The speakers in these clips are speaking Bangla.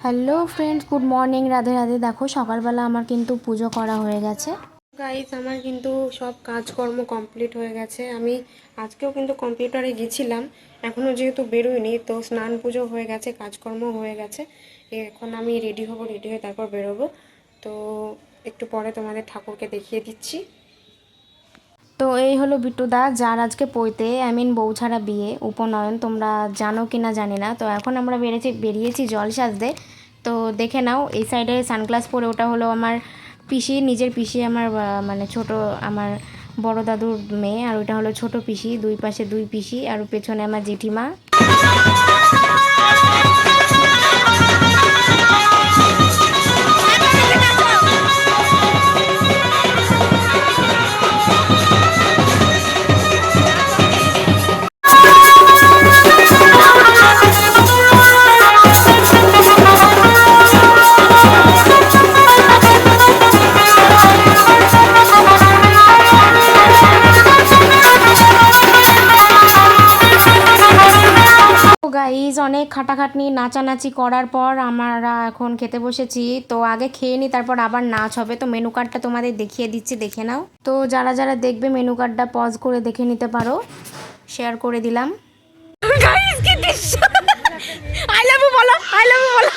Hello friends, good morning, Radhe Radhe. দেখো সকালবেলা আমার কিন্তু পুজো করা হয়ে গেছে। গাইস, আমার কিন্তু সব কাজকর্ম কমপ্লিট হয়ে গেছে। আমি আজকেও কিন্তু কম্পিউটারে গেছিলাম, এখনও যেহেতু বেরোয়নি, তো স্নান পুজো হয়ে গেছে, কাজকর্ম হয়ে গেছে। এখন আমি রেডি হব, রেডি হয়ে তারপর বেরোবো। তো একটু পরে তোমাদের ঠাকুরকে দেখিয়ে দিচ্ছি। তো এই হলো বিট্টুদা, যার আজকে পৈতে বউ ছাড়া বিয়ে উপনয়ন। তোমরা জানো কি না জানি না। তো এখন আমরা বেরিয়েছি জল সাজতে। তো দেখে নাও, এই সাইডে সানগ্লাস পরে ওটা হলো আমার পিসি, নিজের পিসি, আমার মানে ছোট, আমার বড় দাদুর মেয়ে। আর ওইটা হলো ছোট পিসি, দুই পাশে দুই পিসি, আর পেছনে আমার জেঠিমা। গাইজ, অনেক খাটাখাটনি নাচানাচি করার পর আমরা এখন খেতে বসেছি। তো আগে খেয়ে নিই, তারপর আবার নাচ হবে। তো মেনু কার্ডটা তোমাদের দেখিয়ে দিচ্ছি, দেখে নাও। তো যারা যারা দেখবে মেনু কার্ডটা পজ করে দেখে নিতে পারো, শেয়ার করে দিলাম। আই লাভ ইউ বলো, আই লাভ ইউ বলো,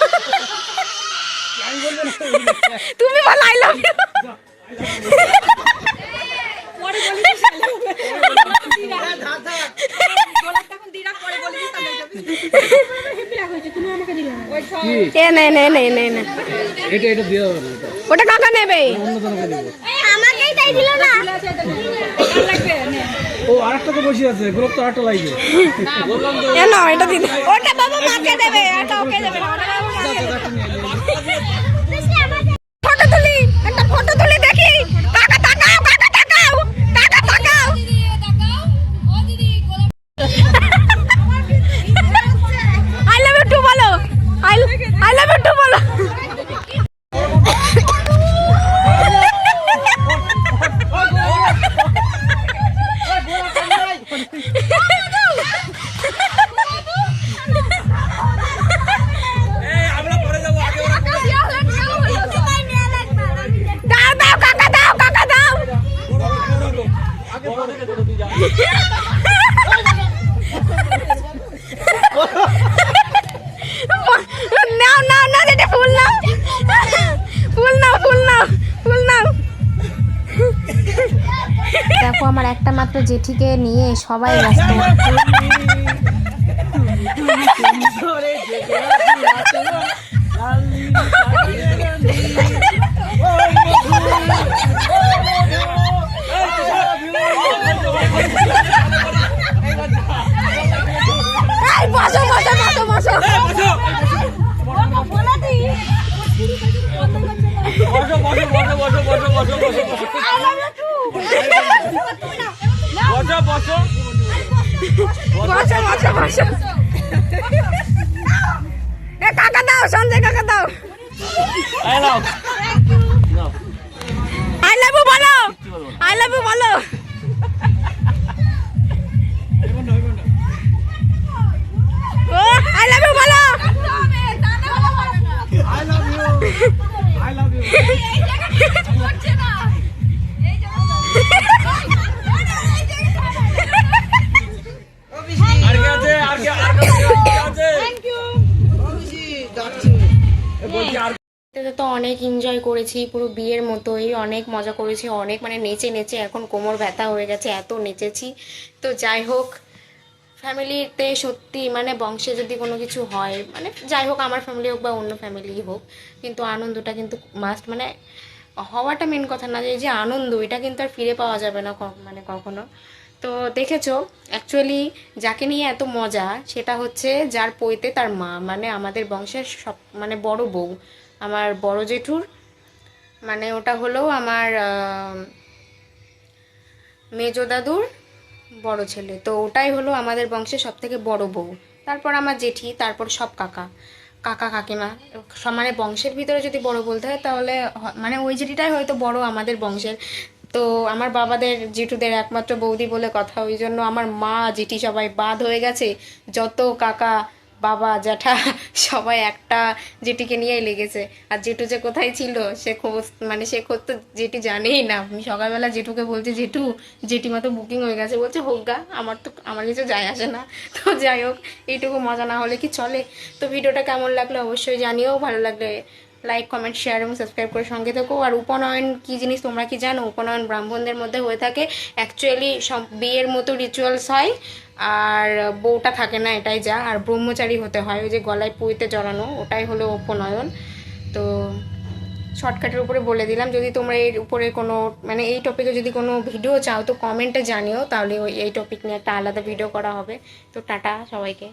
তুমি বলো আই লাভ ইউ। ওটা কাকা নেবে, আমাকেই তাই দিল না। ও আরেকটা তো বসে আছে, গ্রুপ তো আরেকটা লাগবে। না এটা দিন, ওটা বাবা মাকে দেবে, এটা ওকে দেবে। ফটো তুলি, একটা ফটো তুলি দেখি। কাকা তাকাও, কাকা তাকাও, কাকা তাকাও। আই লাভ ইউ টু বলো, আই লাভ ইউ টু বলো। দেখো, আমার একটা মাত্র জেঠিকে নিয়ে সবাই ব্যস্ত। বসো বসো বসো বসো। কাকা দাও, সঞ্জয় কাকা দাও। আই লাভ ইউ বলো, আই লাভ ইউ বলো। আই লাভ ইউ বলো, I love you, I love you. আর কে আছে, আর কে আছে? Thank you. তো অনেক এনজয় করেছি, পুরো বিয়ের মতোই অনেক মজা করেছি, অনেক মানে নেচে নেচে এখন কোমর ব্যথা হয়ে গেছে, এত নেচেছি। তো যাই হোক, ফ্যামিলিতে সত্যি মানে বংশে যদি কোনো কিছু হয়, মানে যাই হোক, আমার ফ্যামিলি হোক বা অন্য ফ্যামিলি হোক, কিন্তু আনন্দটা কিন্তু মাস্ট, মানে হওয়াটা মেন কথা না, যে আনন্দ এটা কিন্তু আর ফিরে পাওয়া যাবে না মানে কখনো। তো দেখেছো, অ্যাকচুয়ালি যাকে নিয়ে এত মজা সেটা হচ্ছে যার পৈতে তার মা, মানে আমাদের বংশের সব মানে বড় বউ, আমার বড় জেঠুর, মানে ওটা হলো আমার মেজো দাদুর বড় ছেলে। তো ওটাই হলো আমাদের বংশের সব থেকে বড় বউ। তারপর আমার জেঠি, তারপর সব কাকা কাকা কাকিমা, মানে বংশের ভিতরে যদি বড় বলতে হয় তাহলে মানে ওই জেঠিটাই হয়তো বড় আমাদের বংশের। তো আমার বাবাদের জেঠুদের একমাত্র বৌদি বলে কথা, ওই জন্য আমার মা জেঠি সবাই বাদ হয়ে গেছে, যত কাকা বাবা জ্যাঠা সবাই একটা জেঠিকে নিয়েই লেগেছে। আর জেঠু যে কোথায় ছিল সে খোঁজ সে খোঁজ তো জেঠি জানেই না। আমি সকালবেলা জেঠুকে বলছি জেঠু জেঠিমা তো বুকিং হয়ে গেছে, বলছে হোক গা, আমার কিছু যায় আসে না। তো যাই হোক, এইটুকু মজা না হলে কি চলে। তো ভিডিওটা কেমন লাগলো অবশ্যই জানিও, ভালো লাগলে লাইক কমেন্ট শেয়ার এবং সাবস্ক্রাইব করে সঙ্গে থেকো। আর উপনয়ন কী জিনিস তোমরা কি জানো? উপনয়ন ব্রাহ্মণদের মধ্যে হয়ে থাকে, অ্যাকচুয়ালি সব বিয়ের মতো রিচুয়ালস হয়, আর বউটা থাকে না, এটাই যা। আর ব্রহ্মচারী হতে হয়, ওই যে গলায় পুঁইতে জড়ানো, ওটাই হলো উপনয়ন। তো শর্টকাটের উপরে বলে দিলাম। যদি তোমরা এর উপরে কোনো এই টপিকে যদি কোনো ভিডিও চাও তো কমেন্টে জানিও, তাহলে এই টপিক নিয়ে একটা আলাদা ভিডিও করা হবে। তো টাটা সবাইকে।